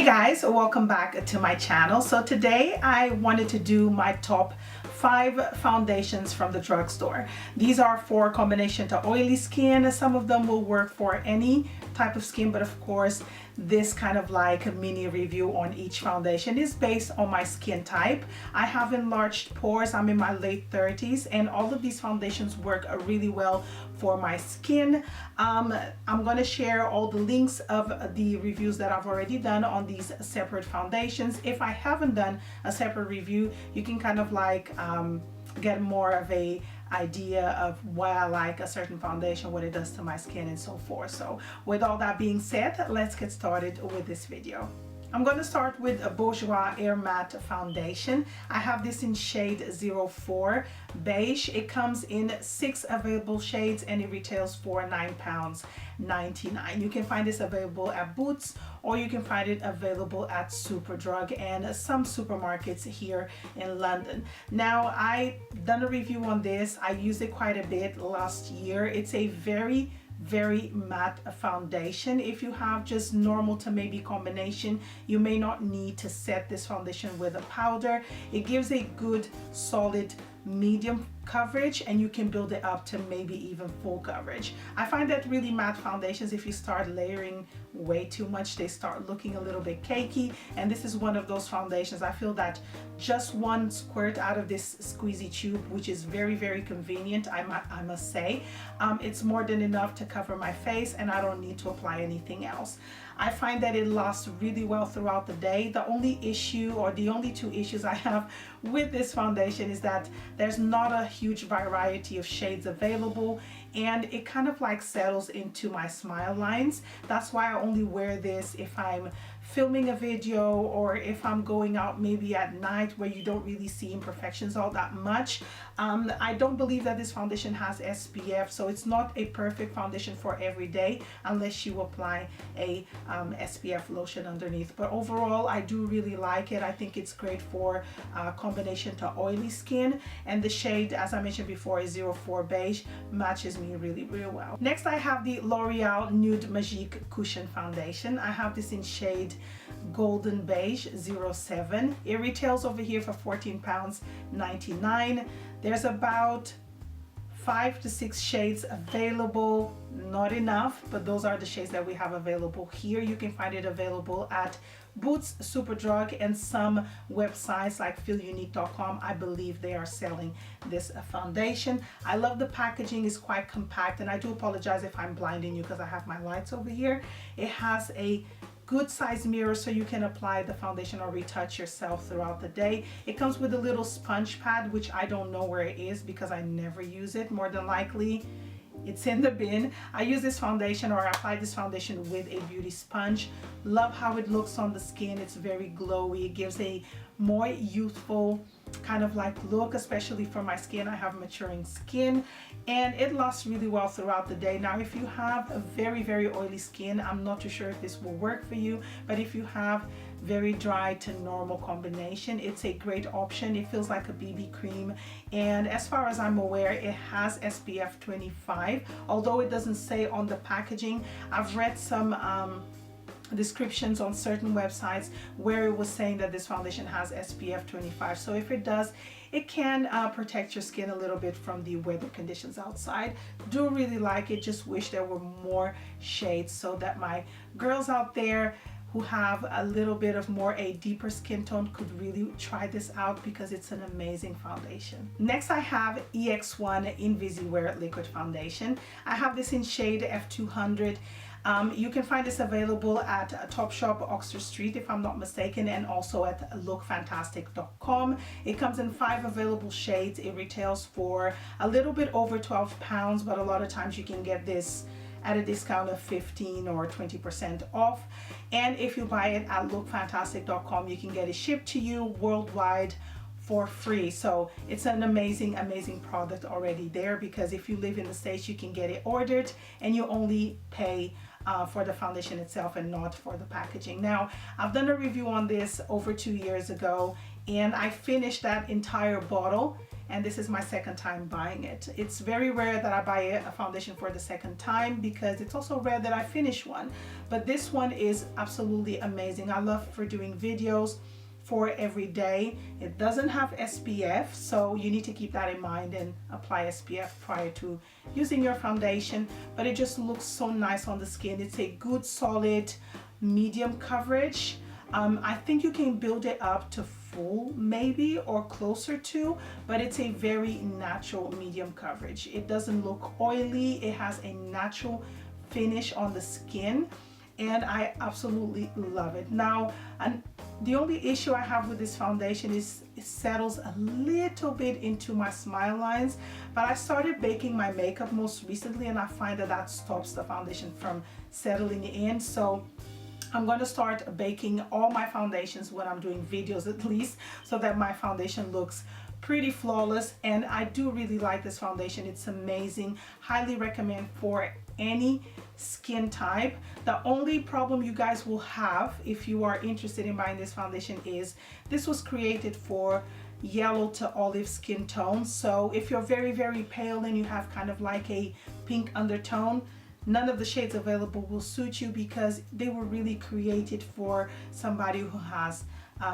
Hey guys, welcome back to my channel. So today I wanted to do my top 5 foundations from the drugstore. These are for combination to oily skin. Some of them will work for any type of skin, but of course this kind of like a mini review on each foundation is based on my skin type. I have enlarged pores, I'm in my late 30s, and all of these foundations work really well for my skin. I'm going to share all the links of the reviews that I've already done on these separate foundations. If I haven't done a separate review, you can kind of like get more of a idea of why I like a certain foundation, what it does to my skin, and so forth. So with all that being said, let's get started with this video. I'm going to start with a Bourjois Air Matte Foundation. I have this in shade 04 Beige. It comes in 6 available shades and it retails for £9.99. You can find this available at Boots, or you can find it available at Superdrug and some supermarkets here in London. Now, I done a review on this. I used it quite a bit last year. It's a very matte foundation. If you have just normal to maybe combination, you may not need to set this foundation with a powder. It gives a good solid medium coverage, and you can build it up to maybe even full coverage. I find that really matte foundations, if you start layering way too much, they start looking a little bit cakey, and this is one of those foundations. I feel that just one squirt out of this squeezy tube, which is very convenient, I must say, it's more than enough to cover my face, and I don't need to apply anything else. I find that it lasts really well throughout the day. The only issue, or the only 2 issues I have with this foundation, is that there's not a huge variety of shades available, and it kind of like settles into my smile lines. That's why I only wear this if I'm filming a video, or if I'm going out maybe at night where you don't really see imperfections all that much. I don't believe that this foundation has SPF, so it's not a perfect foundation for every day unless you apply a SPF lotion underneath. But overall, I do really like it. I think it's great for combination to oily skin, and the shade, as I mentioned before, is 04 Beige, matches me really well. Next, I have the L'Oreal Nude Magique Cushion Foundation. I have this in shade Golden Beige 07. It retails over here for £14.99. There's about 5 to 6 shades available. Not enough, but those are the shades that we have available here. You can find it available at Boots, Superdrug, and some websites like feelunique.com. I believe they are selling this foundation. I love the packaging. It's quite compact, and I do apologize if I'm blinding you because I have my lights over here. It has a good size mirror so you can apply the foundation or retouch yourself throughout the day. It comes with a little sponge pad, which I don't know where it is because I never use it. More than likely it's in the bin. I use this foundation, or I apply this foundation with a beauty sponge. Love how it looks on the skin. It's very glowy. It gives a more youthful kind of like look, especially for my skin. I have maturing skin, and it lasts really well throughout the day. Now, if you have a very oily skin, I'm not too sure if this will work for you, but if you have very dry to normal combination, it's a great option. It feels like a BB cream, and as far as I'm aware, it has SPF 25, although it doesn't say on the packaging. I've read some descriptions on certain websites where it was saying that this foundation has SPF 25, so if it does, it can protect your skin a little bit from the weather conditions outside. Do really like it. Just wish there were more shades so that my girls out there who have a little bit of more a deeper skin tone could really try this out, because it's an amazing foundation. Next, I have EX1 InvisyWare Liquid Foundation. I have this in shade F200. You can find this available at Topshop, Oxford Street, if I'm not mistaken, and also at lookfantastic.com. It comes in 5 available shades. It retails for a little bit over £12, but a lot of times you can get this at a discount of 15 or 20% off. And if you buy it at lookfantastic.com, you can get it shipped to you worldwide for free. So it's an amazing product already there, because if you live in the States, you can get it ordered and you only pay for the foundation itself and not for the packaging. Now, I've done a review on this over 2 years ago, and I finished that entire bottle and this is my second time buying it. It's very rare that I buy a foundation for the second time because it's also rare that I finish one, but this one is absolutely amazing. I love for doing videos for every day. It doesn't have SPF, so you need to keep that in mind and apply SPF prior to using your foundation, but it just looks so nice on the skin. It's a good solid medium coverage. I think you can build it up to full maybe, or closer to, but it's a very natural medium coverage. It doesn't look oily. It has a natural finish on the skin, and I absolutely love it. Now, and the only issue I have with this foundation is it settles a little bit into my smile lines, but I started baking my makeup most recently, and I find that that stops the foundation from settling in. So I'm going to start baking all my foundations when I'm doing videos, at least, so that my foundation looks pretty flawless. And I do really like this foundation. It's amazing. Highly recommend for any skin type. The only problem you guys will have if you are interested in buying this foundation is this was created for yellow to olive skin tone. So if you're very, very pale and you have kind of like a pink undertone, none of the shades available will suit you because they were really created for somebody who has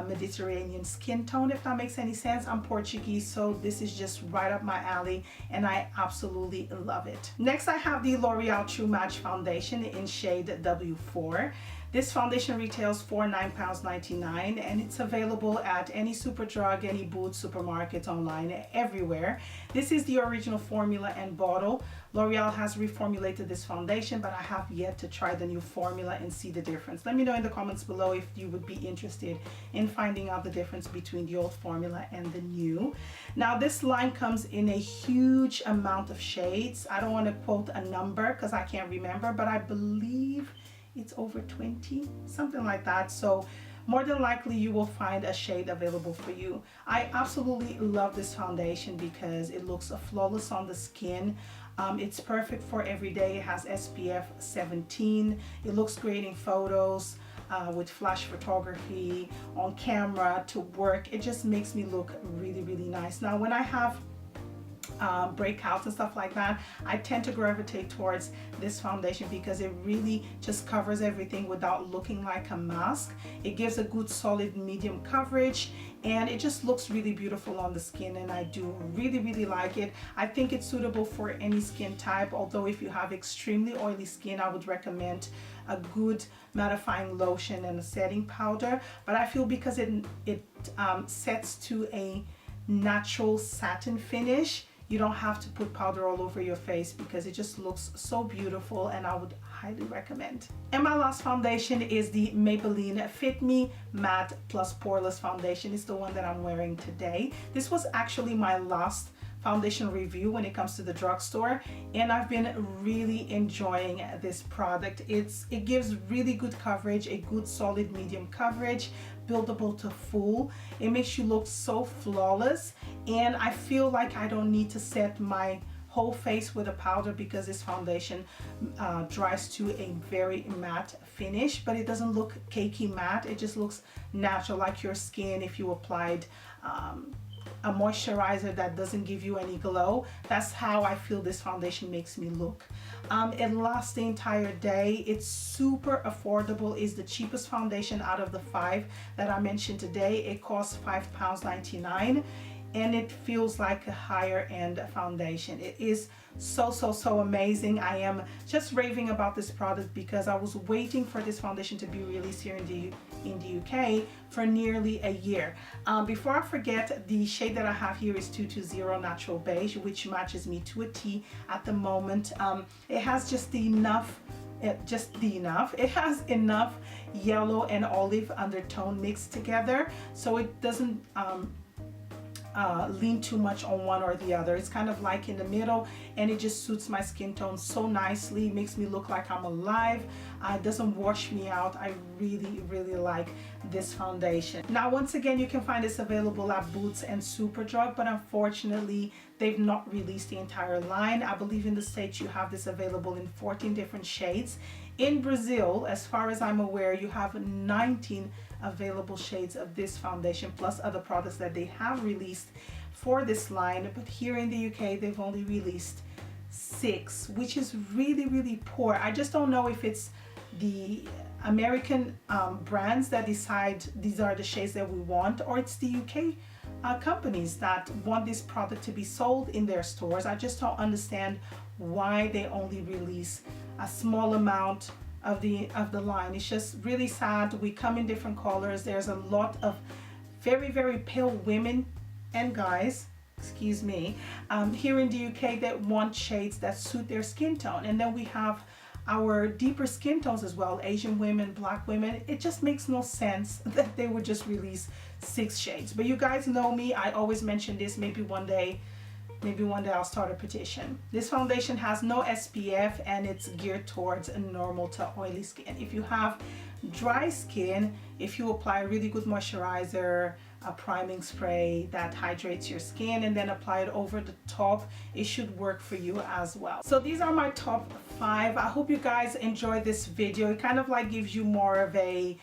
Mediterranean skin tone, if that makes any sense. I'm Portuguese, so this is just right up my alley, and I absolutely love it. Next, I have the L'Oreal True Match Foundation in shade W4. This foundation retails for £9.99, and it's available at any Superdrug, any Boots, supermarkets, online, everywhere. This is the original formula and bottle. L'Oreal has reformulated this foundation, but I have yet to try the new formula and see the difference. Let me know in the comments below if you would be interested in finding out the difference between the old formula and the new. Now, this line comes in a huge amount of shades. I don't want to quote a number because I can't remember, but I believe it's over 20, something like that. So more than likely you will find a shade available for you. I absolutely love this foundation because it looks flawless on the skin. It's perfect for every day. It has SPF 17. It looks great in photos, with flash photography, on camera, to work. It just makes me look really, really nice. Now, when I have breakouts and stuff like that, I tend to gravitate towards this foundation because it really just covers everything without looking like a mask. It gives a good solid medium coverage, and it just looks really beautiful on the skin, and I do really, really like it. I think it's suitable for any skin type, although if you have extremely oily skin, I would recommend a good mattifying lotion and a setting powder. But I feel because it sets to a natural satin finish, you don't have to put powder all over your face because it just looks so beautiful, and I would highly recommend. And my last foundation is the Maybelline Fit Me Matte Plus Poreless Foundation. It's the one that I'm wearing today. This was actually my last foundation review when it comes to the drugstore, and I've been really enjoying this product. It gives really good coverage, a good solid medium coverage, buildable to full. It makes you look so flawless, and I feel like I don't need to set my whole face with a powder because this foundation dries to a very matte finish, but it doesn't look cakey matte. It just looks natural, like your skin if you applied a moisturizer that doesn't give you any glow. That's how I feel this foundation makes me look. It lasts the entire day. It's super affordable. It's the cheapest foundation out of the 5 that I mentioned today. It costs £5.99, and it feels like a higher end foundation. It is so amazing. I am just raving about this product because I was waiting for this foundation to be released here in the UK for nearly a year. Before I forget, the shade that I have here is 220 Natural Beige, which matches me to a T at the moment. It has just enough. It has enough yellow and olive undertone mixed together, so it doesn't lean too much on one or the other. It's kind of like in the middle, and it just suits my skin tone so nicely. It makes me look like I'm alive. It doesn't wash me out. I really like this foundation. Now, once again, you can find this available at Boots and Superdrug, but unfortunately they've not released the entire line. I believe in the States you have this available in 14 different shades. In Brazil, as far as I'm aware, you have 19 available shades of this foundation, plus other products that they have released for this line. But here in the UK, they've only released 6, which is really poor. I just don't know if it's the American brands that decide these are the shades that we want, or it's the UK companies that want this product to be sold in their stores. I just don't understand why they only release a small amount of the line. It's just really sad. We come in different colors. There's a lot of very pale women and guys, excuse me, here in the UK that want shades that suit their skin tone. And then we have our deeper skin tones as well, Asian women, black women. It just makes no sense that they would just release 6 shades. But you guys know me, I always mention this. Maybe one day I'll start a petition. This foundation has no SPF and it's geared towards a normal to oily skin. If you have dry skin, if you apply a really good moisturizer, a priming spray that hydrates your skin, and then apply it over the top, it should work for you as well. So these are my top 5. I hope you guys enjoyed this video. It kind of like gives you more of a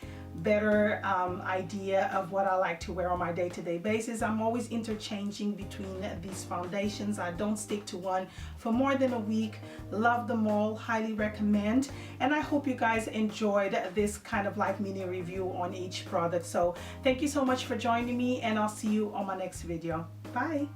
better idea of what I like to wear on my day-to-day basis. I'm always interchanging between these foundations. I don't stick to one for more than a week. Love them all, highly recommend. And I hope you guys enjoyed this kind of like mini review on each product. So thank you so much for joining me, and I'll see you on my next video. Bye.